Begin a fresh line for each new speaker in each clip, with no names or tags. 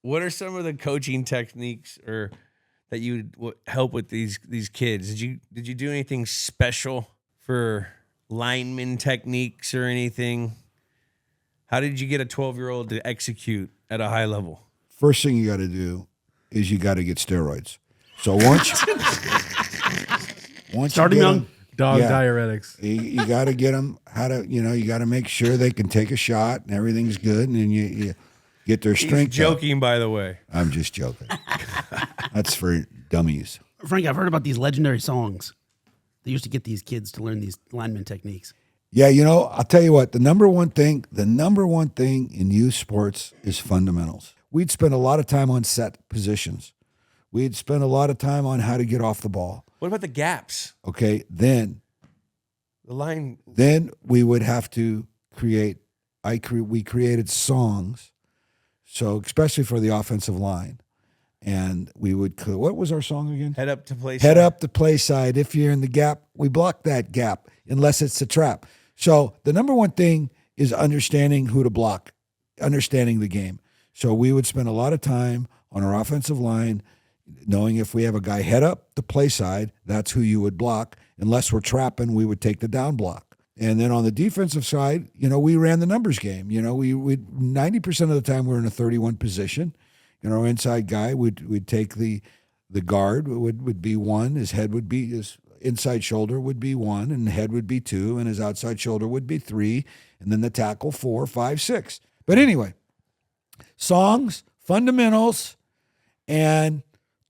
what are some of the coaching techniques or that you would help with these kids? Did you do anything special for lineman techniques or anything? How did you get a 12-year-old to execute at a high level?
First thing you got to do is you got to get steroids. So once
starting
you get
young,
them,
diuretics.
You got to get them you got to make sure they can take a shot and everything's good, and then you get their strength.
He's joking, by the way.
I'm just joking. That's for dummies.
Frank, I've heard about these legendary songs. They used to get these kids to learn these lineman techniques.
Yeah, I'll tell you what, the number one thing in youth sports is fundamentals. We'd spend a lot of time on set positions. We'd spend a lot of time on how to get off the ball.
What about the gaps?
Okay, then
The line.
Then we would have to we created songs, so especially for the offensive line. And we would, what was our song again?
Head up to play side.
Head up the play side. If you're in the gap, we block that gap unless it's a trap. So the number one thing is understanding who to block, understanding the game. So we would spend a lot of time on our offensive line, knowing if we have a guy head up the play side, that's who you would block. Unless we're trapping, we would take the down block. And then on the defensive side, we ran the numbers game. We 90% of the time we're in a 31 position. Our inside guy would take the guard would be 1, his inside shoulder would be 1, and the head would be 2, and his outside shoulder would be 3, and then the tackle 4, 5, 6. But anyway, songs, fundamentals, and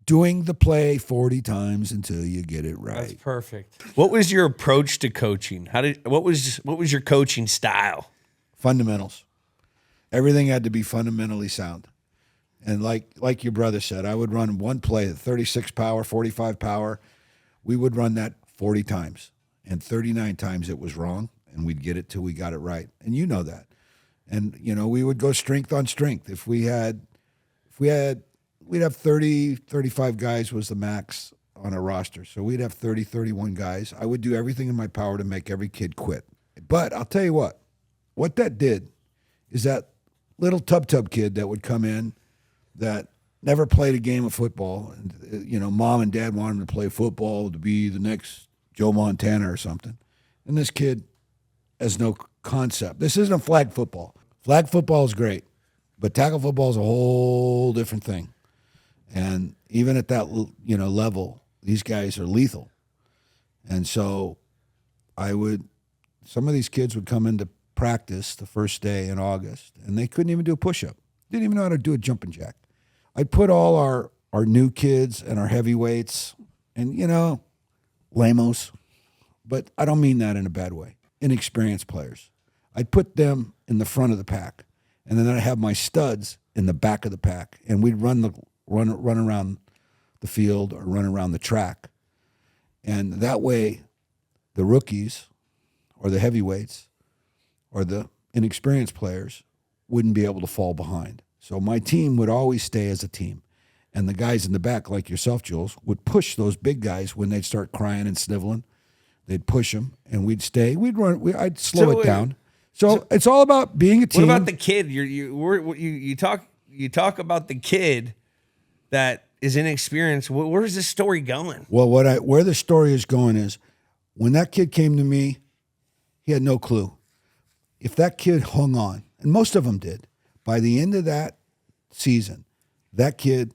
doing the play 40 times until you get it right.
That's perfect. What was your approach to coaching? What was your coaching style?
Fundamentals. Everything had to be fundamentally sound. And like your brother said, I would run one play at 36 power, 45 power. We would run that 40 times. And 39 times it was wrong, and we'd get it till we got it right. And you know that. And, we would go strength on strength. We'd have 30, 35 guys was the max on a roster. So we'd have 30, 31 guys. I would do everything in my power to make every kid quit. But I'll tell you what that did is that little tub kid that would come in that never played a game of football. And, mom and dad wanted him to play football to be the next Joe Montana or something. And this kid has no concept. This isn't flag football. Flag football is great, but tackle football is a whole different thing. And even at that, level, these guys are lethal. And so some of these kids would come into practice the first day in August, and they couldn't even do a push-up. Didn't even know how to do a jumping jack. I'd put all our new kids and our heavyweights and, lamos, but I don't mean that in a bad way, inexperienced players. I'd put them in the front of the pack, and then I'd have my studs in the back of the pack, and we'd run around the field or run around the track. And that way, the rookies or the heavyweights or the inexperienced players wouldn't be able to fall behind. So my team would always stay as a team. And the guys in the back, like yourself, Jules, would push those big guys when they'd start crying and sniveling. They'd push them, and we'd stay. We'd run. I'd slow it down. So it's all about being a team.
What about the kid? You talk about the kid that is inexperienced. Where's this story going?
Well, where the story is going is when that kid came to me, he had no clue. If that kid hung on, and most of them did, by the end of that season, that kid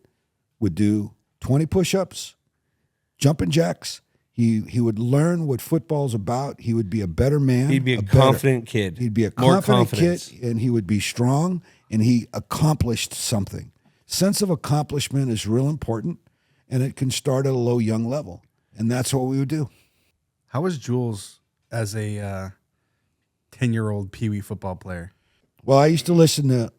would do 20 push-ups, jumping jacks. He would learn what football's about. He would be a better man.
He'd be a confident kid.
He'd be a confident kid, and he would be strong, and he accomplished something. Sense of accomplishment is real important, and it can start at a low, young level, and that's what we would do.
How was Jules as a 10-year-old Pee-wee football player?
Well, I used to listen to,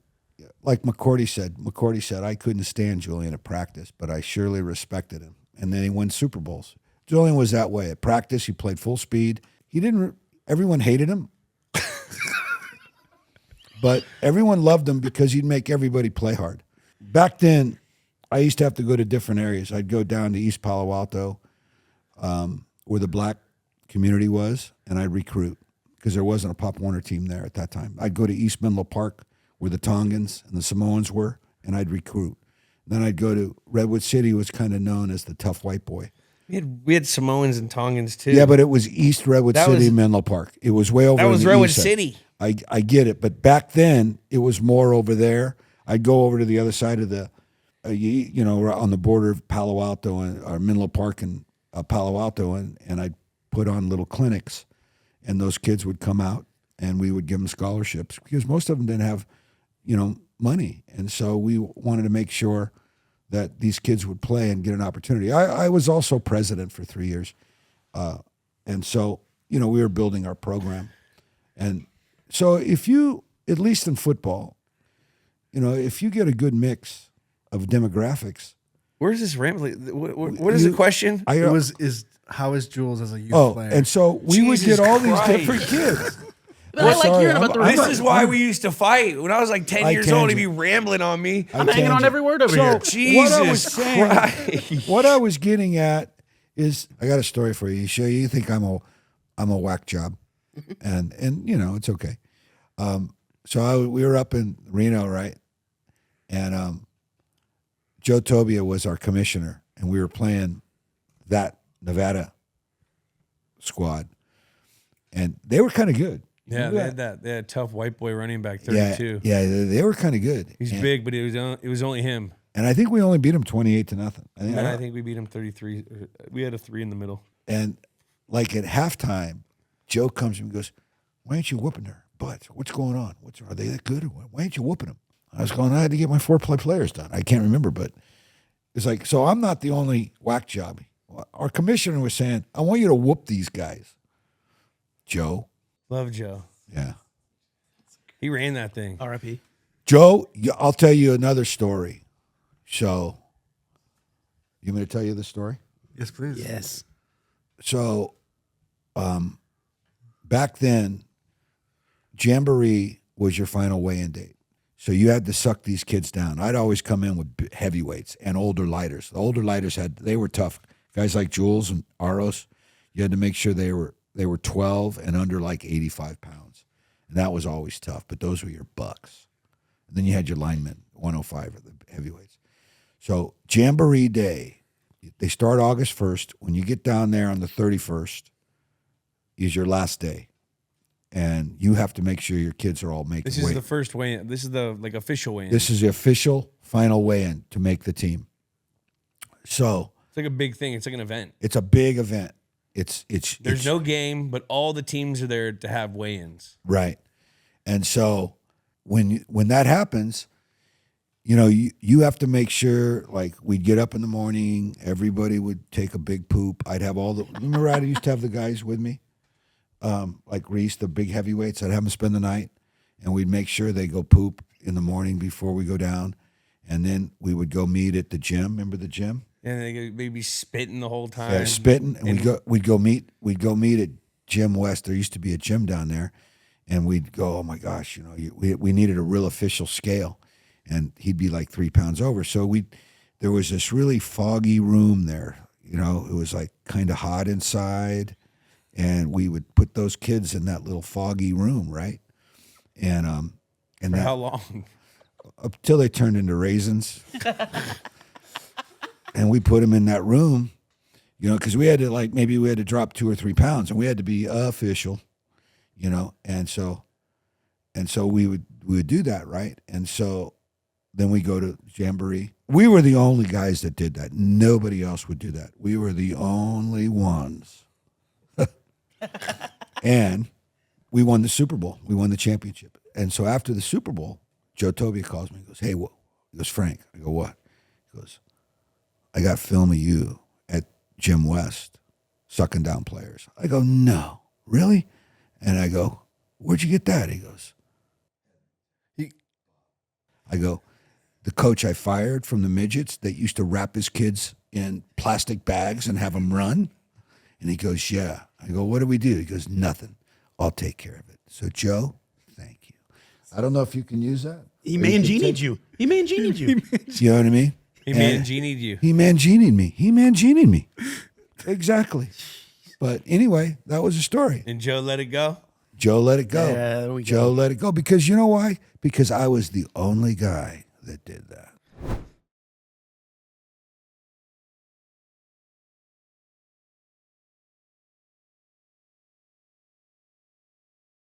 like McCourty said, I couldn't stand Julian at practice, but I surely respected him, and then he won Super Bowls. Julian was that way. At practice, he played full speed. Everyone hated him, but everyone loved him because he'd make everybody play hard. Back then, I used to have to go to different areas. I'd go down to East Palo Alto, where the black community was, and I'd recruit because there wasn't a Pop Warner team there at that time. I'd go to East Menlo Park, where the Tongans and the Samoans were, and I'd recruit. Then I'd go to Redwood City, was kind of known as the tough white boy.
We had Samoans and Tongans too.
Yeah, but it was East Redwood
That
City,
was-
Menlo Park. It was way over.
that was
in the
Redwood
east side.
City.
I get it, but back then it was more over there. I'd go over to the other side of the, on the border of Palo Alto or Menlo Park and Palo Alto, and I'd put on little clinics, and those kids would come out, and we would give them scholarships because most of them didn't have, money, and so we wanted to make sure that these kids would play and get an opportunity. I was also president for 3 years, and so we were building our program, and so if you, at least in football, if you get a good mix of demographics.
Where's this rambling? What is the question?
How is Jules as a youth player?
And so we would
Jesus
get all
Christ.
these different kids.
I like
sorry,
hearing about the
I'm-
This is why we used to fight. When I was like 10
I
years old, he'd
tangent.
be rambling on me.
I'm hanging on every word over
So
here.
what I was
Jesus
saying,
Christ.
what I was getting at is, I got a story for you. You think I'm a whack job, and it's okay. So we were up in Reno, right, and Joe Tobia was our commissioner, and we were playing that Nevada squad, and they were kind of good.
Yeah, they had that. They had a tough white boy running back, 32.
Yeah, they were kind of good.
He's
and,
big, but it was only him.
and I think we only beat them 28-0.
And I think we beat him 33. We had a 3 in the middle.
And like at halftime, Joe comes to me and goes, "Why ain't you whooping their butts? What's going on? Are they that good or what? Why ain't you whooping them?" I was going, I had to get my 4 players done. I can't remember, but it's like, so I'm not the only whack job. Our commissioner was saying, "I want you to whoop these guys." Joe.
Love Joe.
Yeah.
He ran that thing.
R.I.P.
Joe, I'll tell you another story. So, you want me to tell you the story?
Yes, please.
Yes.
So, back then, Jamboree was your final weigh-in date. So you had to suck these kids down. I'd always come in with heavyweights and older lighters. The older lighters they were tough. Guys like Jules and Aros, you had to make sure they were 12 and under like 85 pounds. And that was always tough, but those were your bucks. And then you had your linemen, 105 or the heavyweights. So Jamboree Day, they start August 1st. When you get down there on the 31st is your last day. And you have to make sure your kids are all making
This is
weight.
the first weigh-in. This is the official weigh-in.
This is the official final weigh-in to make the team. So
It's like a big thing. It's like an event.
it's a big event.
There's no game, but all the teams are there to have weigh-ins.
right. And so when that happens, you have to make sure, like, we'd get up in the morning, everybody would take a big poop. I'd have remember I used to have the guys with me, like Reese, the big heavyweights. I'd have them spend the night, and we'd make sure they go poop in the morning before we go down. And then we would go meet at the gym. Remember the gym?
And they'd be spitting the whole time.
Yeah, spitting, and we'd go meet at Gym West. There used to be a gym down there, and we'd go, oh my gosh, we needed a real official scale, and he'd be like 3 pounds over. So there was this really foggy room there. It was like kind of hot inside, and we would put those kids in that little foggy room, right? And
For how long?
up till they turned into raisins. And we put them in that room, because we had to maybe we had to drop 2 or 3 pounds, and we had to be official, and so we would do that, right? And so then we go to Jamboree. We were the only guys that did that. Nobody else would do that. We were the only ones. And we won the Super Bowl. We won the championship. And so after the Super Bowl, Joe Tobia calls me and goes, "Hey, what?" He goes, "Frank." I go, "What?" He goes, "I got film of you at Gym West sucking down players." I go, "No, really?" And I go, "Where'd you get that?" He goes, I go, "The coach I fired from the midgets that used to wrap his kids in plastic bags and have them run." And he goes, "Yeah." I go, "What do we do?" He goes, "Nothing. I'll take care of it." So, Joe, thank you. I don't know if you can use that.
He manginied you. He manginied you.
You know what I mean?
He manginied you.
He manginied me. He manginied me. Exactly. But anyway, that was a story.
And Joe let it go?
Joe let it go.
Yeah, there we go.
Joe let it go. Because you know why? Because I was the only guy that did that.